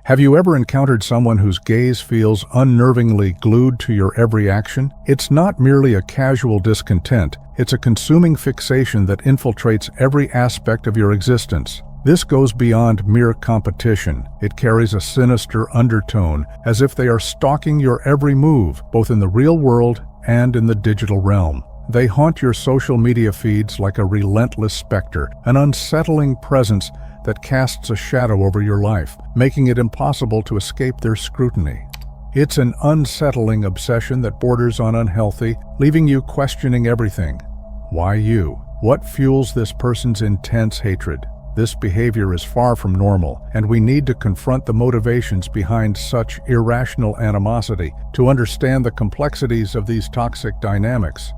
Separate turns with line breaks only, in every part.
Have you ever encountered someone whose gaze feels unnervingly glued to your every action? It's not merely a casual discontent, it's a consuming fixation that infiltrates every aspect of your existence. This goes beyond mere competition. It carries a sinister undertone, as if they are stalking your every move, both in the real world and in the digital realm. They haunt your social media feeds like a relentless specter, an unsettling presence that casts a shadow over your life, making it impossible to escape their scrutiny. It's an unsettling obsession that borders on unhealthy, leaving you questioning everything. Why you? What fuels this person's intense hatred? This behavior is far from normal, and we need to confront the motivations behind such irrational animosity to understand the complexities of these toxic dynamics.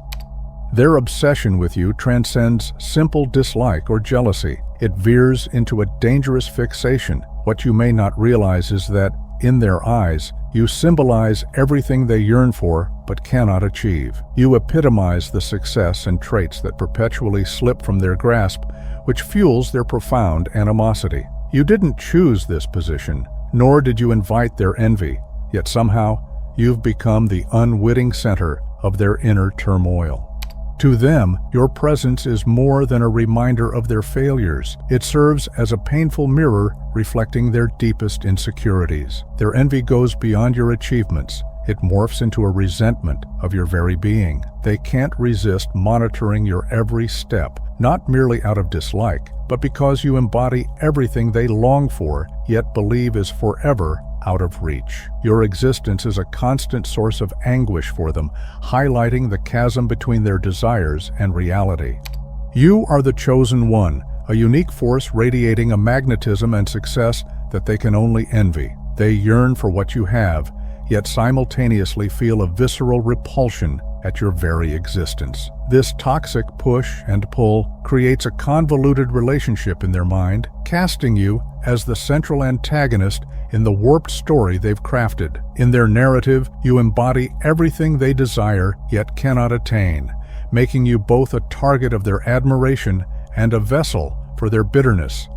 Their obsession with you transcends simple dislike or jealousy. It veers into a dangerous fixation. What you may not realize is that, in their eyes, you symbolize everything they yearn for but cannot achieve. You epitomize the success and traits that perpetually slip from their grasp, which fuels their profound animosity. You didn't choose this position, nor did you invite their envy, yet somehow you've become the unwitting center of their inner turmoil. To them, your presence is more than a reminder of their failures. It serves as a painful mirror reflecting their deepest insecurities. Their envy goes beyond your achievements. It morphs into a resentment of your very being. They can't resist monitoring your every step, not merely out of dislike, but because you embody everything they long for, yet believe is forever out of reach. Your existence is a constant source of anguish for them, highlighting the chasm between their desires and reality. You are the chosen one, a unique force radiating a magnetism and success that they can only envy. They yearn for what you have, yet simultaneously feel a visceral repulsion at your very existence. This toxic push and pull creates a convoluted relationship in their mind, casting you as the central antagonist in the warped story they've crafted. In their narrative, you embody everything they desire yet cannot attain, making you both a target of their admiration and a vessel for their bitterness.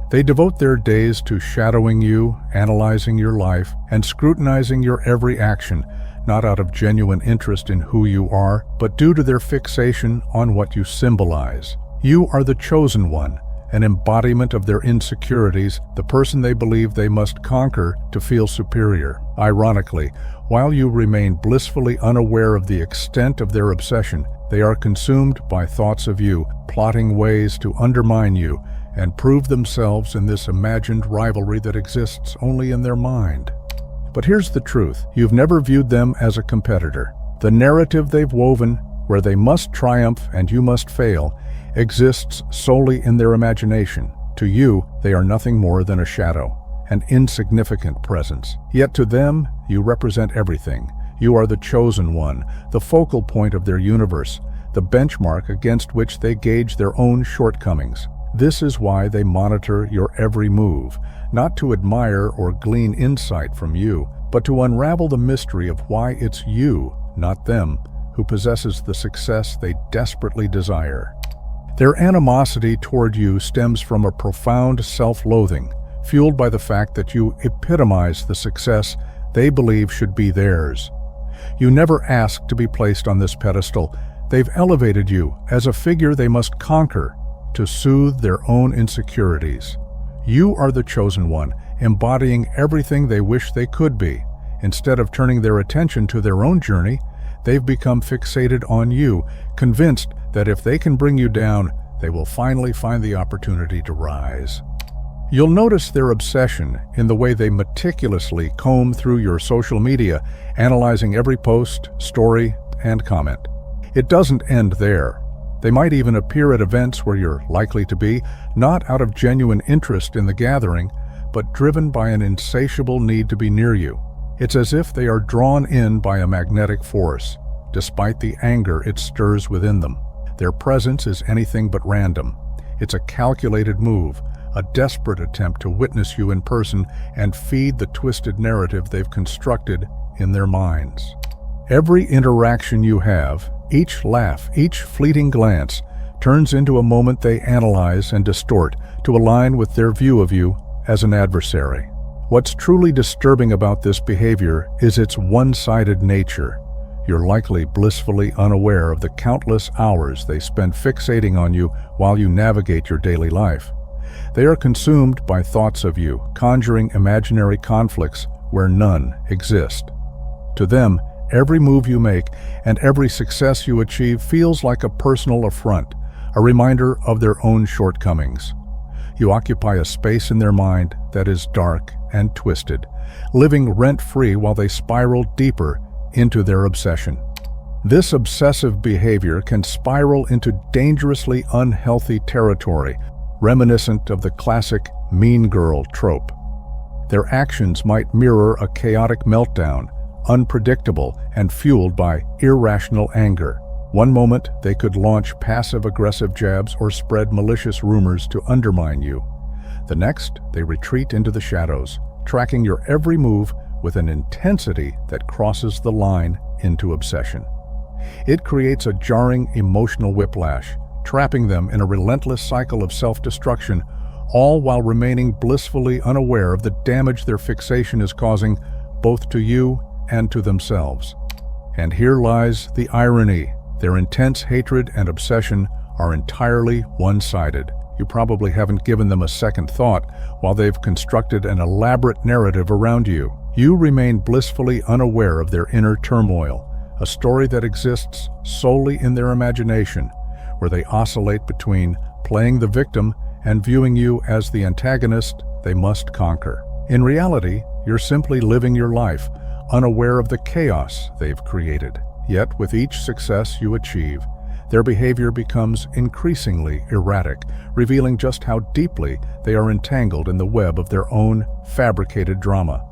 They devote their days to shadowing you, analyzing your life, and scrutinizing your every action, not out of genuine interest in who you are, but due to their fixation on what you symbolize. You are the chosen one, an embodiment of their insecurities, the person they believe they must conquer to feel superior. Ironically, while you remain blissfully unaware of the extent of their obsession, they are consumed by thoughts of you, plotting ways to undermine you and prove themselves in this imagined rivalry that exists only in their mind. But here's the truth: you've never viewed them as a competitor. The narrative they've woven, where they must triumph and you must fail, exists solely in their imagination. To you, they are nothing more than a shadow, an insignificant presence. Yet to them, you represent everything. You are the chosen one, the focal point of their universe, the benchmark against which they gauge their own shortcomings. This is why they monitor your every move, not to admire or glean insight from you, but to unravel the mystery of why it's you, not them, who possesses the success they desperately desire. Their animosity toward you stems from a profound self-loathing, fueled by the fact that you epitomize the success they believe should be theirs. You never asked to be placed on this pedestal. They've elevated you as a figure they must conquer to soothe their own insecurities. You are the chosen one, embodying everything they wish they could be. Instead of turning their attention to their own journey, they've become fixated on you, convinced that if they can bring you down, they will finally find the opportunity to rise. You'll notice their obsession in the way they meticulously comb through your social media, analyzing every post, story, and comment. It doesn't end there. They might even appear at events where you're likely to be, not out of genuine interest in the gathering, but driven by an insatiable need to be near you. It's as if they are drawn in by a magnetic force, despite the anger it stirs within them. Their presence is anything but random. It's a calculated move, a desperate attempt to witness you in person and feed the twisted narrative they've constructed in their minds. Every interaction you have, each laugh, each fleeting glance, turns into a moment they analyze and distort to align with their view of you as an adversary. What's truly disturbing about this behavior is its one-sided nature. You're likely blissfully unaware of the countless hours they spend fixating on you while you navigate your daily life. They are consumed by thoughts of you, conjuring imaginary conflicts where none exist. To them, every move you make and every success you achieve feels like a personal affront, a reminder of their own shortcomings. You occupy a space in their mind that is dark and twisted, living rent-free while they spiral deeper into their obsession. This obsessive behavior can spiral into dangerously unhealthy territory, reminiscent of the classic mean girl trope. Their actions might mirror a chaotic meltdown, unpredictable and fueled by irrational anger. One moment, they could launch passive-aggressive jabs or spread malicious rumors to undermine you. The next, they retreat into the shadows, tracking your every move with an intensity that crosses the line into obsession. It creates a jarring emotional whiplash, trapping them in a relentless cycle of self-destruction, all while remaining blissfully unaware of the damage their fixation is causing both to you and to themselves. And here lies the irony. Their intense hatred and obsession are entirely one-sided. You probably haven't given them a second thought while they've constructed an elaborate narrative around you. You remain blissfully unaware of their inner turmoil, a story that exists solely in their imagination, where they oscillate between playing the victim and viewing you as the antagonist they must conquer. In reality, you're simply living your life, unaware of the chaos they've created. Yet, with each success you achieve, their behavior becomes increasingly erratic, revealing just how deeply they are entangled in the web of their own fabricated drama.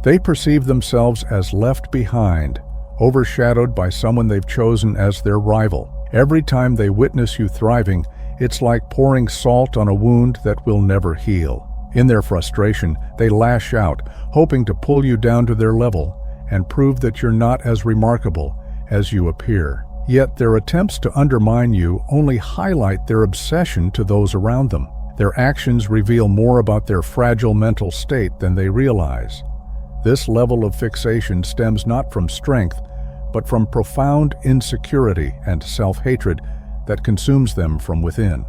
They perceive themselves as left behind, overshadowed by someone they've chosen as their rival. Every time they witness you thriving, it's like pouring salt on a wound that will never heal. In their frustration, they lash out, hoping to pull you down to their level and prove that you're not as remarkable as you appear. Yet their attempts to undermine you only highlight their obsession to those around them. Their actions reveal more about their fragile mental state than they realize. This level of fixation stems not from strength, but from profound insecurity and self-hatred that consumes them from within.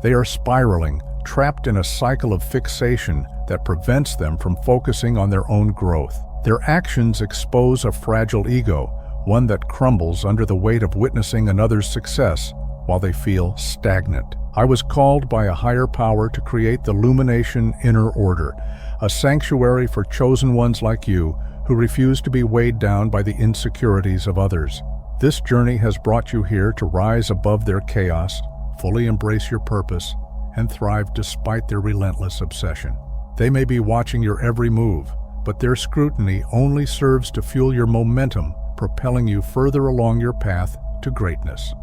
They are spiraling, trapped in a cycle of fixation that prevents them from focusing on their own growth. Their actions expose a fragile ego, one that crumbles under the weight of witnessing another's success while they feel stagnant. I was called by a higher power to create the Lumination Inner Order, a sanctuary for chosen ones like you who refuse to be weighed down by the insecurities of others. This journey has brought you here to rise above their chaos, fully embrace your purpose, and thrive despite their relentless obsession. They may be watching your every move, but their scrutiny only serves to fuel your momentum, propelling you further along your path to greatness.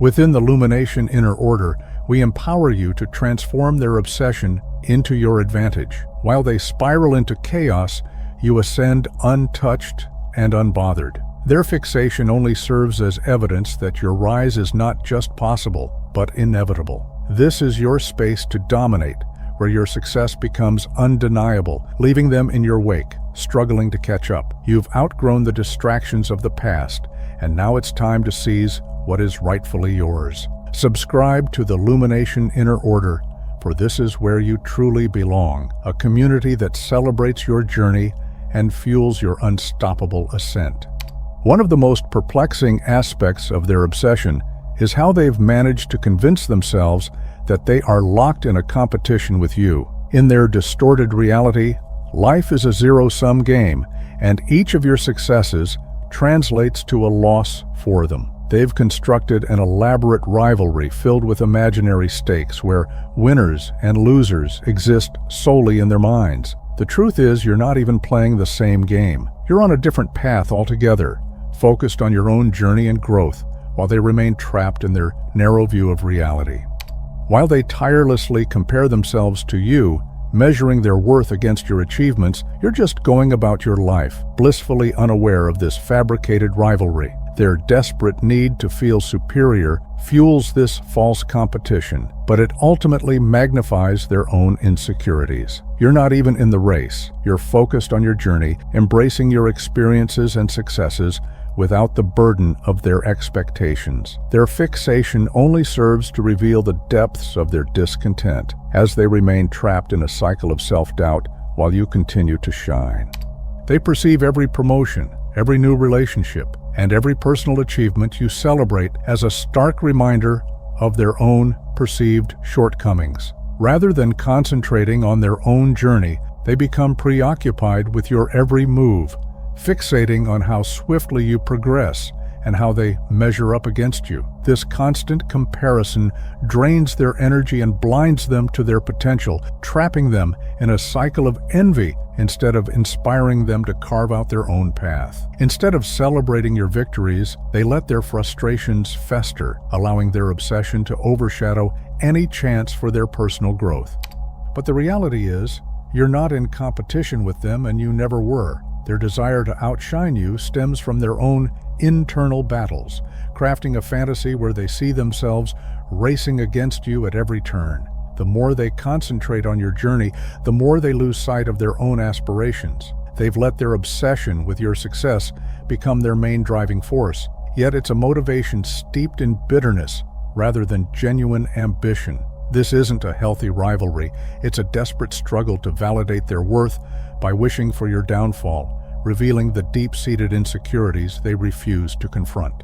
Within the Lumination Inner Order, we empower you to transform their obsession into your advantage. While they spiral into chaos, you ascend untouched and unbothered. Their fixation only serves as evidence that your rise is not just possible, but inevitable. This is your space to dominate, where your success becomes undeniable, leaving them in your wake, struggling to catch up. You've outgrown the distractions of the past, and now it's time to seize what is rightfully yours. Subscribe to the Lumination Inner Order, for this is where you truly belong, a community that celebrates your journey and fuels your unstoppable ascent. One of the most perplexing aspects of their obsession is how they've managed to convince themselves that they are locked in a competition with you. In their distorted reality, life is a zero-sum game, and each of your successes translates to a loss for them. They've constructed an elaborate rivalry filled with imaginary stakes where winners and losers exist solely in their minds. The truth is, you're not even playing the same game. You're on a different path altogether, focused on your own journey and growth, while they remain trapped in their narrow view of reality. While they tirelessly compare themselves to you, measuring their worth against your achievements, you're just going about your life, blissfully unaware of this fabricated rivalry. Their desperate need to feel superior fuels this false competition, but it ultimately magnifies their own insecurities. You're not even in the race. You're focused on your journey, embracing your experiences and successes without the burden of their expectations. Their fixation only serves to reveal the depths of their discontent as they remain trapped in a cycle of self-doubt while you continue to shine. They perceive every promotion, every new relationship, and every personal achievement you celebrate as a stark reminder of their own perceived shortcomings. Rather than concentrating on their own journey, they become preoccupied with your every move, fixating on how swiftly you progress and how they measure up against you. This constant comparison drains their energy and blinds them to their potential, trapping them in a cycle of envy instead of inspiring them to carve out their own path. Instead of celebrating your victories, they let their frustrations fester, allowing their obsession to overshadow any chance for their personal growth. But the reality is, you're not in competition with them, and you never were. Their desire to outshine you stems from their own internal battles, crafting a fantasy where they see themselves racing against you at every turn. The more they concentrate on your journey, the more they lose sight of their own aspirations. They've let their obsession with your success become their main driving force, yet it's a motivation steeped in bitterness rather than genuine ambition. This isn't a healthy rivalry, it's a desperate struggle to validate their worth by wishing for your downfall, revealing the deep-seated insecurities they refuse to confront.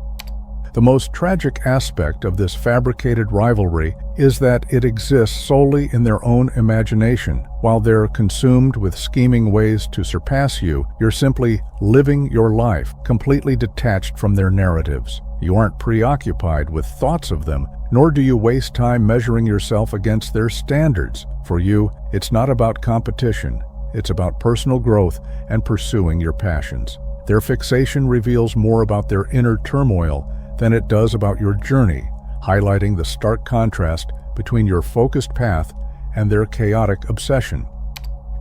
The most tragic aspect of this fabricated rivalry is that it exists solely in their own imagination. While they're consumed with scheming ways to surpass you, you're simply living your life, completely detached from their narratives. You aren't preoccupied with thoughts of them, nor do you waste time measuring yourself against their standards. For you, it's not about competition. It's about personal growth and pursuing your passions. Their fixation reveals more about their inner turmoil than it does about your journey, highlighting the stark contrast between your focused path and their chaotic obsession.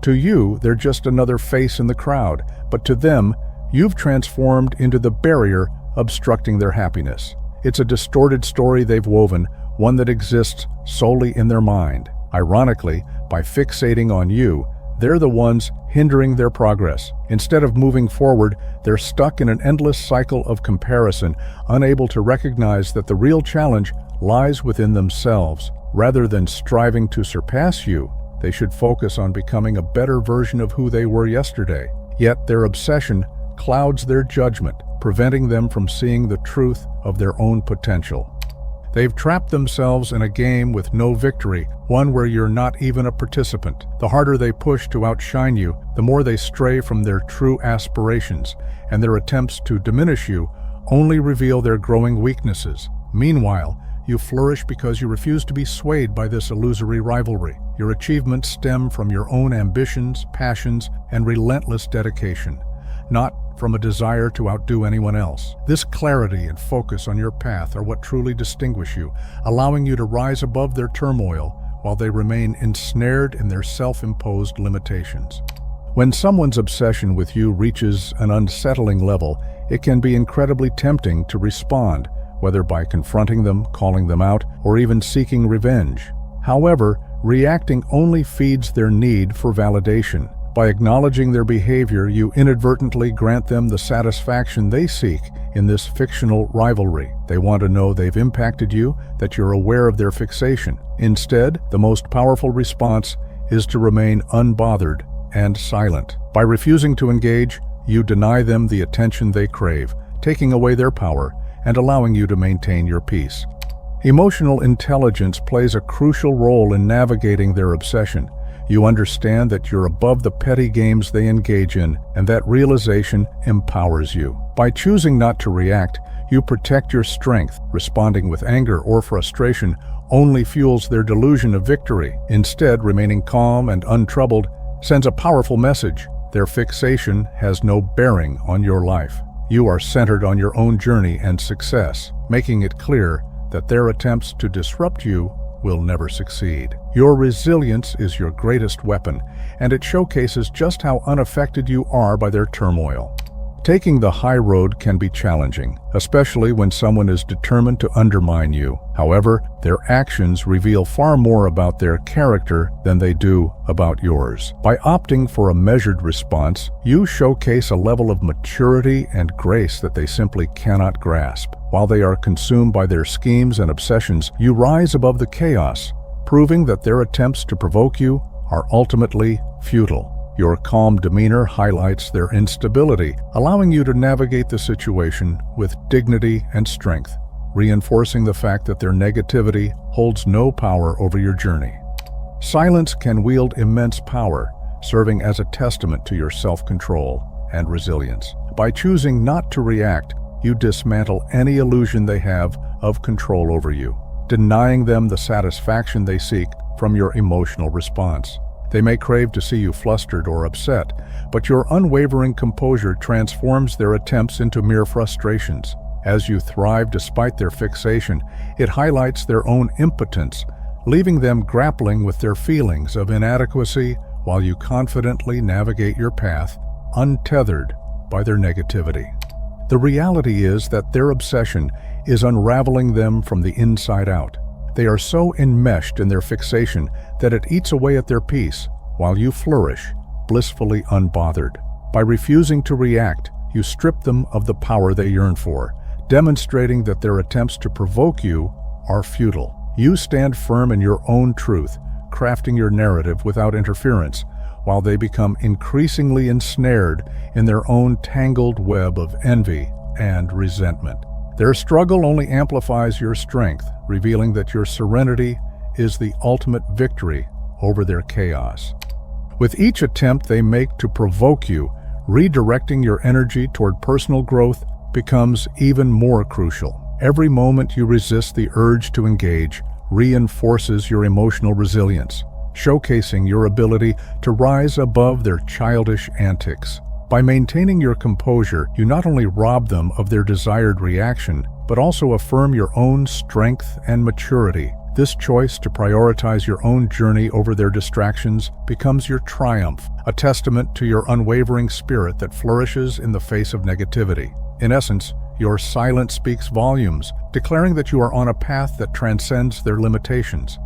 To you, they're just another face in the crowd, but to them, you've transformed into the barrier obstructing their happiness. It's a distorted story they've woven, one that exists solely in their mind. Ironically, by fixating on you, they're the ones hindering their progress. Instead of moving forward, they're stuck in an endless cycle of comparison, unable to recognize that the real challenge lies within themselves. Rather than striving to surpass you, they should focus on becoming a better version of who they were yesterday. Yet their obsession clouds their judgment, preventing them from seeing the truth of their own potential. They've trapped themselves in a game with no victory, one where you're not even a participant. The harder they push to outshine you, the more they stray from their true aspirations, and their attempts to diminish you only reveal their growing weaknesses. Meanwhile, you flourish because you refuse to be swayed by this illusory rivalry. Your achievements stem from your own ambitions, passions, and relentless dedication, not from a desire to outdo anyone else. This clarity and focus on your path are what truly distinguish you, allowing you to rise above their turmoil while they remain ensnared in their self-imposed limitations. When someone's obsession with you reaches an unsettling level, it can be incredibly tempting to respond, whether by confronting them, calling them out, or even seeking revenge. However, reacting only feeds their need for validation. By acknowledging their behavior, you inadvertently grant them the satisfaction they seek in this fictional rivalry. They want to know they've impacted you, that you're aware of their fixation. Instead, the most powerful response is to remain unbothered and silent. By refusing to engage, you deny them the attention they crave, taking away their power and allowing you to maintain your peace. Emotional intelligence plays a crucial role in navigating their obsession. You understand that you're above the petty games they engage in, and that realization empowers you. By choosing not to react, you protect your strength. Responding with anger or frustration only fuels their delusion of victory. Instead, remaining calm and untroubled sends a powerful message. Their fixation has no bearing on your life. You are centered on your own journey and success, making it clear that their attempts to disrupt you will never succeed. Your resilience is your greatest weapon, and it showcases just how unaffected you are by their turmoil. Taking the high road can be challenging, especially when someone is determined to undermine you. However, their actions reveal far more about their character than they do about yours. By opting for a measured response, you showcase a level of maturity and grace that they simply cannot grasp. While they are consumed by their schemes and obsessions, you rise above the chaos, proving that their attempts to provoke you are ultimately futile. Your calm demeanor highlights their instability, allowing you to navigate the situation with dignity and strength, reinforcing the fact that their negativity holds no power over your journey. Silence can wield immense power, serving as a testament to your self-control and resilience. By choosing not to react, you dismantle any illusion they have of control over you, denying them the satisfaction they seek from your emotional response. They may crave to see you flustered or upset, but your unwavering composure transforms their attempts into mere frustrations. As you thrive despite their fixation, it highlights their own impotence, leaving them grappling with their feelings of inadequacy while you confidently navigate your path, untethered by their negativity. The reality is that their obsession is unraveling them from the inside out. They are so enmeshed in their fixation that it eats away at their peace, while you flourish, blissfully unbothered. By refusing to react, you strip them of the power they yearn for, demonstrating that their attempts to provoke you are futile. You stand firm in your own truth, crafting your narrative without interference, while they become increasingly ensnared in their own tangled web of envy and resentment. Their struggle only amplifies your strength, revealing that your serenity is the ultimate victory over their chaos. With each attempt they make to provoke you, redirecting your energy toward personal growth becomes even more crucial. Every moment you resist the urge to engage reinforces your emotional resilience, showcasing your ability to rise above their childish antics. By maintaining your composure, you not only rob them of their desired reaction, but also affirm your own strength and maturity. This choice to prioritize your own journey over their distractions becomes your triumph, a testament to your unwavering spirit that flourishes in the face of negativity. In essence, your silence speaks volumes, declaring that you are on a path that transcends their limitations.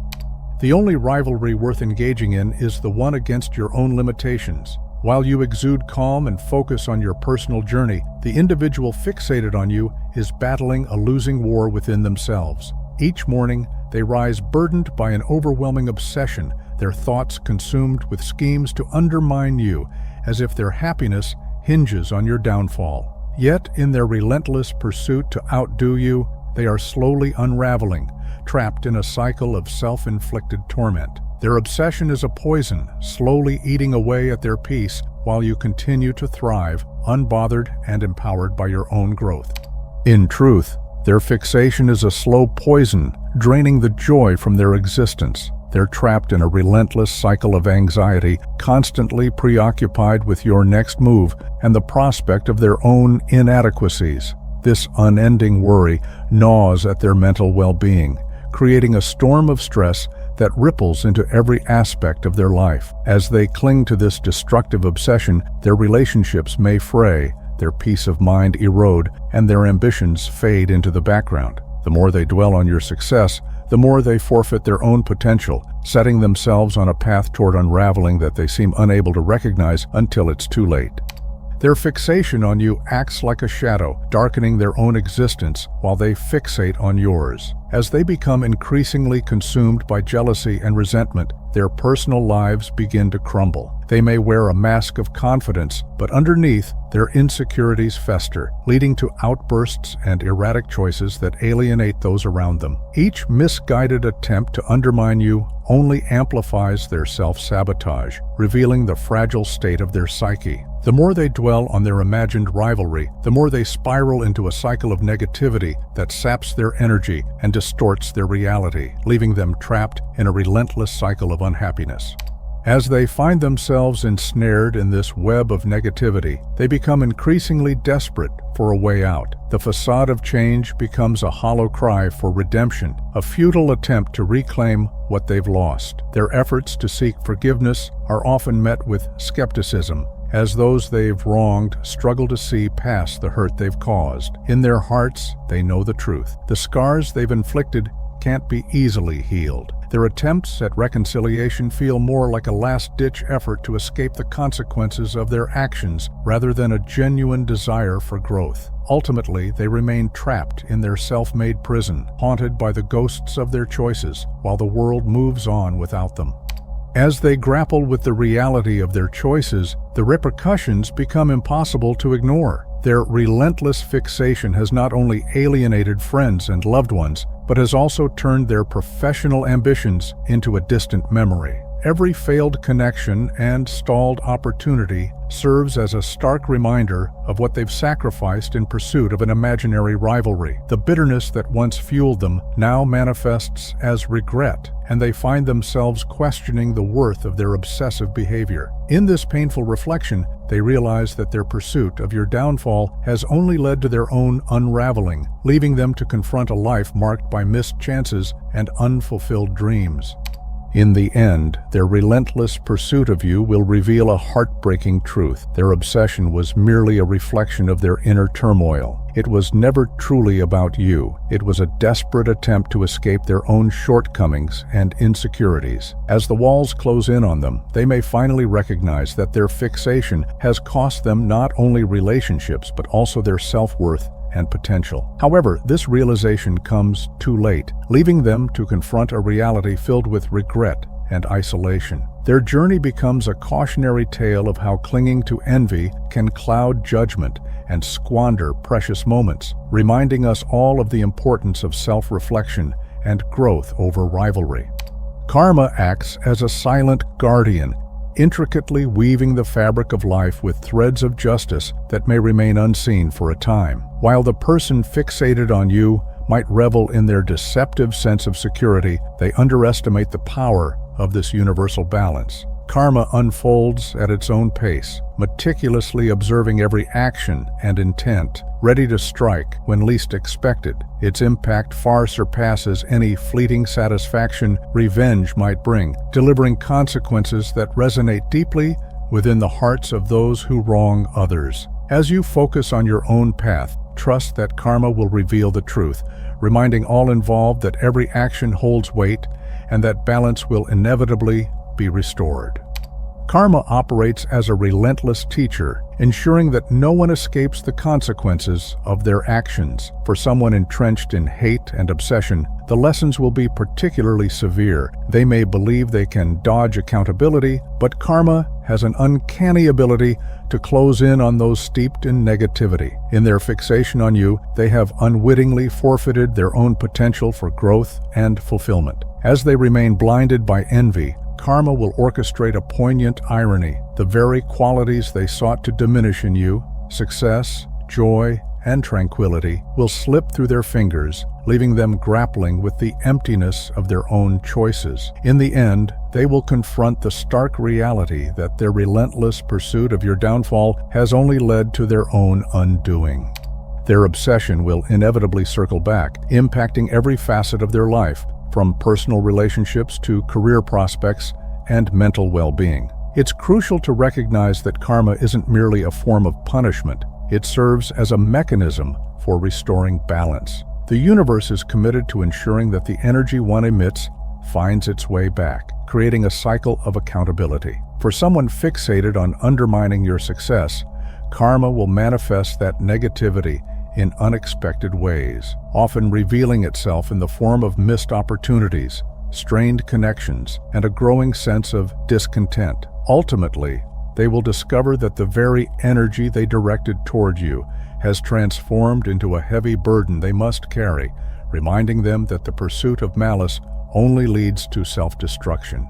The only rivalry worth engaging in is the one against your own limitations. While you exude calm and focus on your personal journey, the individual fixated on you is battling a losing war within themselves. Each morning, they rise burdened by an overwhelming obsession, their thoughts consumed with schemes to undermine you, as if their happiness hinges on your downfall. Yet, in their relentless pursuit to outdo you, they are slowly unraveling, trapped in a cycle of self-inflicted torment. Their obsession is a poison, slowly eating away at their peace while you continue to thrive, unbothered and empowered by your own growth. In truth, their fixation is a slow poison, draining the joy from their existence. They're trapped in a relentless cycle of anxiety, constantly preoccupied with your next move and the prospect of their own inadequacies. This unending worry gnaws at their mental well-being, creating a storm of stress that ripples into every aspect of their life. As they cling to this destructive obsession, their relationships may fray, their peace of mind erode, and their ambitions fade into the background. The more they dwell on your success, the more they forfeit their own potential, setting themselves on a path toward unraveling that they seem unable to recognize until it's too late. Their fixation on you acts like a shadow, darkening their own existence while they fixate on yours. As they become increasingly consumed by jealousy and resentment, their personal lives begin to crumble. They may wear a mask of confidence, but underneath, their insecurities fester, leading to outbursts and erratic choices that alienate those around them. Each misguided attempt to undermine you only amplifies their self-sabotage, revealing the fragile state of their psyche. The more they dwell on their imagined rivalry, the more they spiral into a cycle of negativity that saps their energy and distorts their reality, leaving them trapped in a relentless cycle of unhappiness. As they find themselves ensnared in this web of negativity, they become increasingly desperate for a way out. The facade of change becomes a hollow cry for redemption, a futile attempt to reclaim what they've lost. Their efforts to seek forgiveness are often met with skepticism, as those they've wronged struggle to see past the hurt they've caused. In their hearts, they know the truth. The scars they've inflicted can't be easily healed. Their attempts at reconciliation feel more like a last-ditch effort to escape the consequences of their actions rather than a genuine desire for growth. Ultimately, they remain trapped in their self-made prison, haunted by the ghosts of their choices, while the world moves on without them. As they grapple with the reality of their choices, the repercussions become impossible to ignore. Their relentless fixation has not only alienated friends and loved ones, but has also turned their professional ambitions into a distant memory. Every failed connection and stalled opportunity serves as a stark reminder of what they've sacrificed in pursuit of an imaginary rivalry. The bitterness that once fueled them now manifests as regret, and they find themselves questioning the worth of their obsessive behavior. In this painful reflection, they realize that their pursuit of your downfall has only led to their own unraveling, leaving them to confront a life marked by missed chances and unfulfilled dreams. In the end, their relentless pursuit of you will reveal a heartbreaking truth. Their obsession was merely a reflection of their inner turmoil. It was never truly about you. It was a desperate attempt to escape their own shortcomings and insecurities. As the walls close in on them, they may finally recognize that their fixation has cost them not only relationships, but also their self-worth and potential. However, this realization comes too late, leaving them to confront a reality filled with regret and isolation. Their journey becomes a cautionary tale of how clinging to envy can cloud judgment and squander precious moments, reminding us all of the importance of self-reflection and growth over rivalry. Karma acts as a silent guardian, intricately weaving the fabric of life with threads of justice that may remain unseen for a time. While the person fixated on you might revel in their deceptive sense of security, they underestimate the power of this universal balance. Karma unfolds at its own pace, meticulously observing every action and intent, ready to strike when least expected. Its impact far surpasses any fleeting satisfaction revenge might bring, delivering consequences that resonate deeply within the hearts of those who wrong others. As you focus on your own path, trust that karma will reveal the truth, reminding all involved that every action holds weight and that balance will inevitably be restored. Karma operates as a relentless teacher, ensuring that no one escapes the consequences of their actions. For someone entrenched in hate and obsession, the lessons will be particularly severe. They may believe they can dodge accountability, but karma has an uncanny ability to close in on those steeped in negativity. In their fixation on you, they have unwittingly forfeited their own potential for growth and fulfillment. As they remain blinded by envy, karma will orchestrate a poignant irony. The very qualities they sought to diminish in you, success, joy, and tranquility, will slip through their fingers, leaving them grappling with the emptiness of their own choices. In the end, they will confront the stark reality that their relentless pursuit of your downfall has only led to their own undoing. Their obsession will inevitably circle back, impacting every facet of their life, from personal relationships to career prospects and mental well-being. It's crucial to recognize that karma isn't merely a form of punishment. It serves as a mechanism for restoring balance. The universe is committed to ensuring that the energy one emits finds its way back, creating a cycle of accountability. For someone fixated on undermining your success, karma will manifest that negativity in unexpected ways, often revealing itself in the form of missed opportunities, strained connections, and a growing sense of discontent. Ultimately, they will discover that the very energy they directed toward you has transformed into a heavy burden they must carry, reminding them that the pursuit of malice only leads to self-destruction.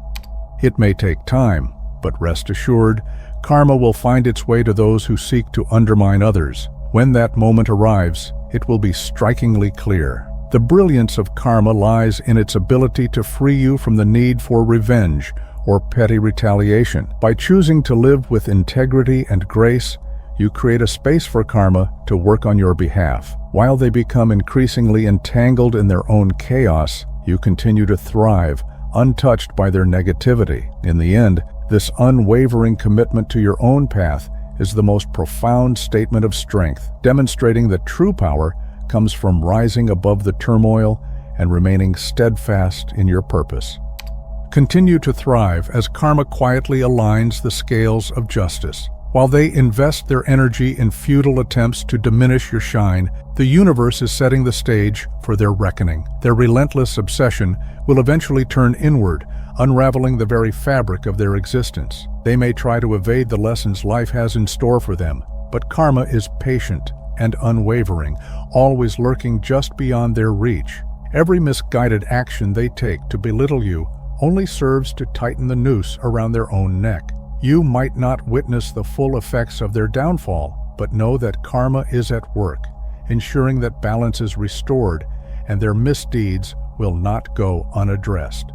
It may take time, but rest assured, karma will find its way to those who seek to undermine others. When that moment arrives, it will be strikingly clear. The brilliance of karma lies in its ability to free you from the need for revenge or petty retaliation. By choosing to live with integrity and grace, you create a space for karma to work on your behalf. While they become increasingly entangled in their own chaos, you continue to thrive, untouched by their negativity. In the end, this unwavering commitment to your own path is the most profound statement of strength, demonstrating that true power comes from rising above the turmoil and remaining steadfast in your purpose. Continue to thrive as karma quietly aligns the scales of justice. While they invest their energy in futile attempts to diminish your shine, the universe is setting the stage for their reckoning. Their relentless obsession will eventually turn inward, unraveling the very fabric of their existence. They may try to evade the lessons life has in store for them, but karma is patient and unwavering, always lurking just beyond their reach. Every misguided action they take to belittle you only serves to tighten the noose around their own neck. You might not witness the full effects of their downfall, but know that karma is at work, ensuring that balance is restored and their misdeeds will not go unaddressed.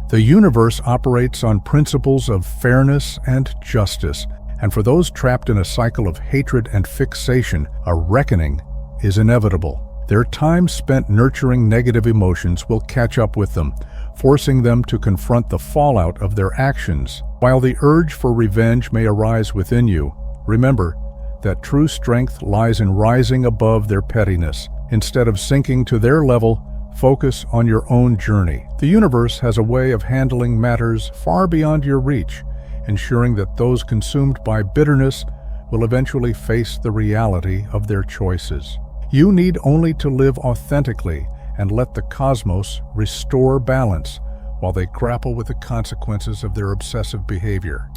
The universe operates on principles of fairness and justice, and for those trapped in a cycle of hatred and fixation, a reckoning is inevitable. Their time spent nurturing negative emotions will catch up with them, forcing them to confront the fallout of their actions. While the urge for revenge may arise within you, remember that true strength lies in rising above their pettiness. Instead of sinking to their level, focus on your own journey. The universe has a way of handling matters far beyond your reach, ensuring that those consumed by bitterness will eventually face the reality of their choices. You need only to live authentically and let the cosmos restore balance while they grapple with the consequences of their obsessive behavior.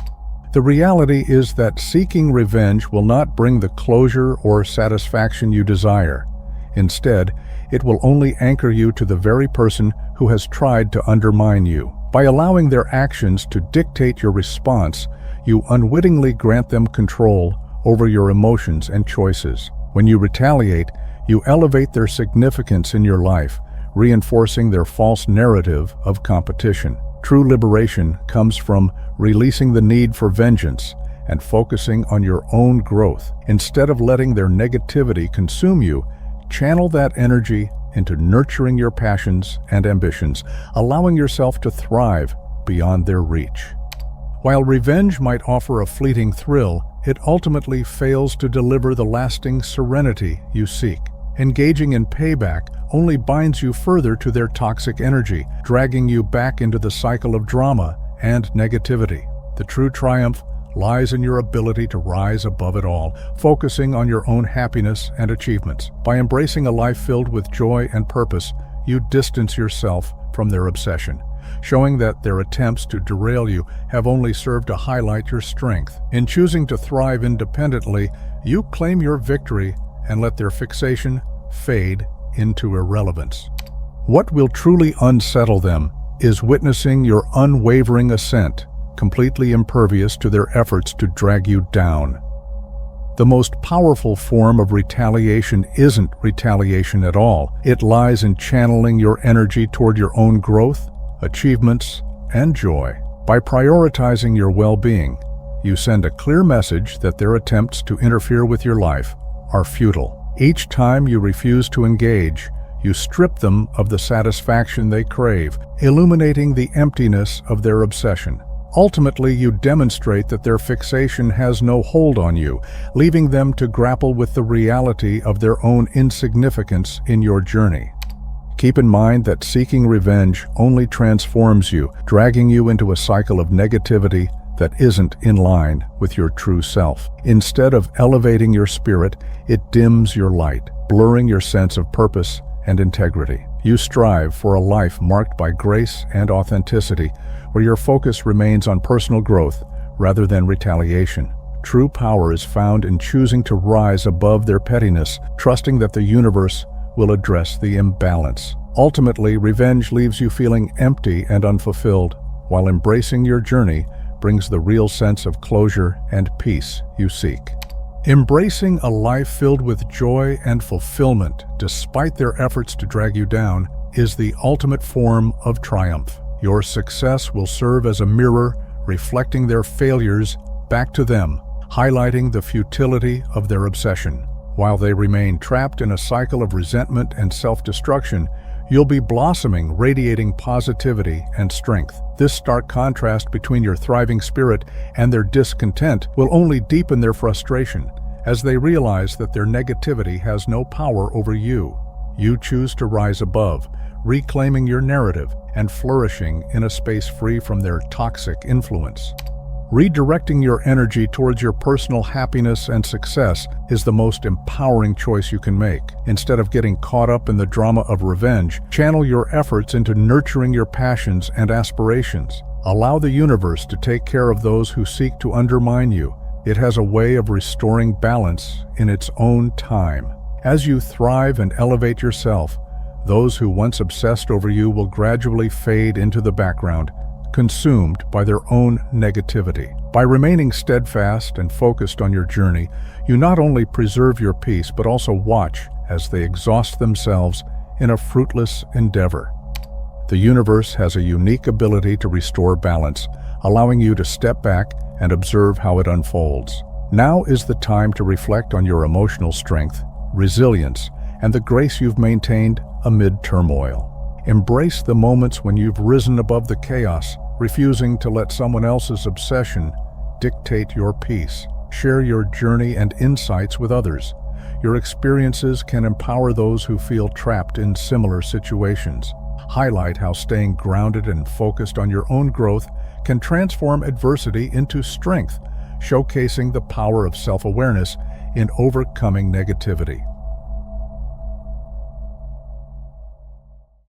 The reality is that seeking revenge will not bring the closure or satisfaction you desire. Instead, it will only anchor you to the very person who has tried to undermine you. By allowing their actions to dictate your response, you unwittingly grant them control over your emotions and choices. When you retaliate, you elevate their significance in your life, reinforcing their false narrative of competition. True liberation comes from releasing the need for vengeance and focusing on your own growth. Instead of letting their negativity consume you, channel that energy into nurturing your passions and ambitions, allowing yourself to thrive beyond their reach. While revenge might offer a fleeting thrill, it ultimately fails to deliver the lasting serenity you seek. Engaging in payback only binds you further to their toxic energy, dragging you back into the cycle of drama and negativity. The true triumph lies in your ability to rise above it all, focusing on your own happiness and achievements. By embracing a life filled with joy and purpose, you distance yourself from their obsession, showing that their attempts to derail you have only served to highlight your strength. In choosing to thrive independently, you claim your victory and let their fixation fade into irrelevance. What will truly unsettle them is witnessing your unwavering ascent, completely impervious to their efforts to drag you down. The most powerful form of retaliation isn't retaliation at all. It lies in channeling your energy toward your own growth, achievements, and joy. By prioritizing your well-being, you send a clear message that their attempts to interfere with your life are futile. Each time you refuse to engage, you strip them of the satisfaction they crave, illuminating the emptiness of their obsession. Ultimately, you demonstrate that their fixation has no hold on you, leaving them to grapple with the reality of their own insignificance in your journey. Keep in mind that seeking revenge only transforms you, dragging you into a cycle of negativity that isn't in line with your true self. Instead of elevating your spirit, it dims your light, blurring your sense of purpose and integrity. You strive for a life marked by grace and authenticity, where your focus remains on personal growth rather than retaliation. True power is found in choosing to rise above their pettiness, trusting that the universe will address the imbalance. Ultimately, revenge leaves you feeling empty and unfulfilled, while embracing your journey brings the real sense of closure and peace you seek. Embracing a life filled with joy and fulfillment, despite their efforts to drag you down, is the ultimate form of triumph. Your success will serve as a mirror, reflecting their failures back to them, highlighting the futility of their obsession. While they remain trapped in a cycle of resentment and self-destruction, You'll be blossoming, radiating positivity and strength. This stark contrast between your thriving spirit and their discontent will only deepen their frustration, as they realize that their negativity has no power over you. You choose to rise above, reclaiming your narrative and flourishing in a space free from their toxic influence. Redirecting your energy towards your personal happiness and success is the most empowering choice you can make. Instead of getting caught up in the drama of revenge, channel your efforts into nurturing your passions and aspirations. Allow the universe to take care of those who seek to undermine you. It has a way of restoring balance in its own time. As you thrive and elevate yourself, those who once obsessed over you will gradually fade into the background, consumed by their own negativity. By remaining steadfast and focused on your journey, you not only preserve your peace but also watch as they exhaust themselves in a fruitless endeavor. The universe has a unique ability to restore balance, allowing you to step back and observe how it unfolds. Now is the time to reflect on your emotional strength, resilience, and the grace you've maintained amid turmoil. Embrace the moments when you've risen above the chaos, refusing to let someone else's obsession dictate your peace. Share your journey and insights with others. Your experiences can empower those who feel trapped in similar situations. Highlight how staying grounded and focused on your own growth can transform adversity into strength, showcasing the power of self-awareness in overcoming negativity.